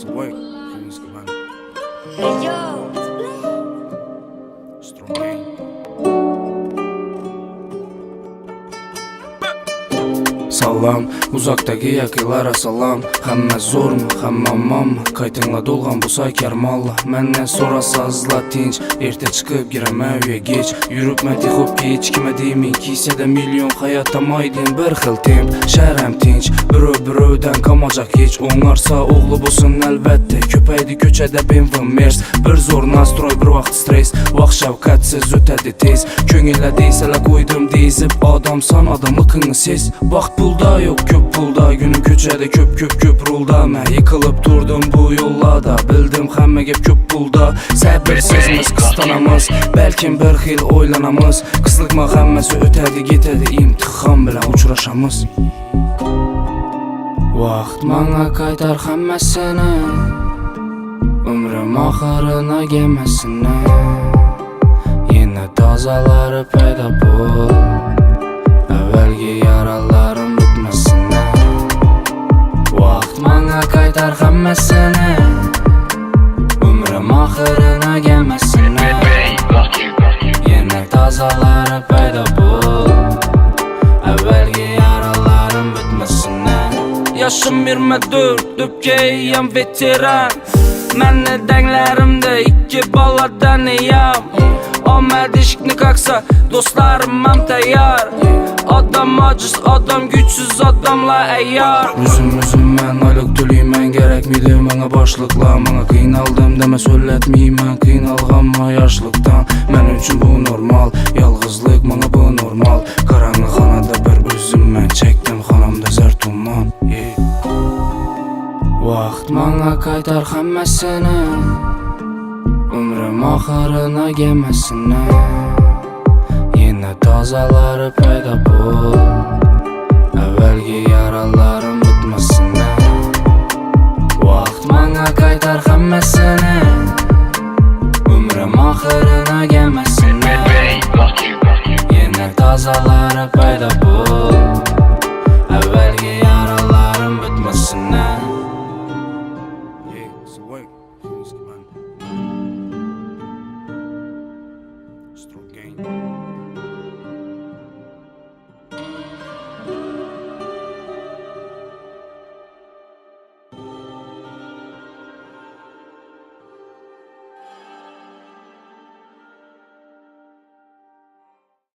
Sway, chiński man. Hey yo, Strong gang. Salam, uzoqdagi yaqinlara salam. Hamma zo'rmi, hamma omonmi? Qaytingla to'lgan bo'lsa karmalla. Mendan so'rasazla tinch, erta chiqib giraman uyga kech. Yuribman texobga hech kimga deymay, kisada million hayot tamoydin bir xil temp. Sharam tinch, birov-birovdan qamajaq hech. O'ngarsa o'g'li bo'lsin albatta. Ko'paydi ko'chada BMW Merc. Bir zo'r nastroy, bir vaqt stress. Vaqt shavqatsiz o'tadi tez. Ko'ngilda deysalar qo'ydim deyzib, odamsan odamligingni sez. Vaqt pulda yo'q, ko'p pulda. Günü ko'chada ko'p rulda. Men yiqilib turdim bu yo'llarda. Bildim hamma gap ko'p pulda. Sabrsizmiz, qistonamiz, balkim bir xil o'ylanamiz. Qisliqma hammasi o'tadi, ketadi, imtihon bilan uchrashamiz. Vaqt menga qaytar hammasini, umrim oxirini gemasini. Yana tozalari paydo bo'l, avvalgi yaralarim bitmasin. Vaqt menga qaytar hammasini, umrim oxirini gemasini. Yana tozalari paydo bo'l, avvalgi yaralarim bitmasin. Yaşım 24, döpkeyim veteran. Məni denglerimde iki baladan eyam. Omad işikni kaksa, dostlarım tayar. Adam aciz, adam güçsüz, adamla eyyar. Üzüm mən aylık tüleymen, gerekmiydi mənə başlıqla. Mənə qiynaldım demə söyletmeymen, qiynalğanma yaşlıqdan. Mən üçün bu normal, yalğızlıq mənə bu normal. Qaranlıq xanada bir üzüm mən çektim, xanamda zər tuman. Vaqt mənə qaytar hammasini, umrim oxirini gemasini. Yana tozalari paydo bo'l, avvalgi yaralarim bitmasin. Vaqt menga qaytar hammasini, umrim oxirini gemasini. Yana tozalari paydo bo'l,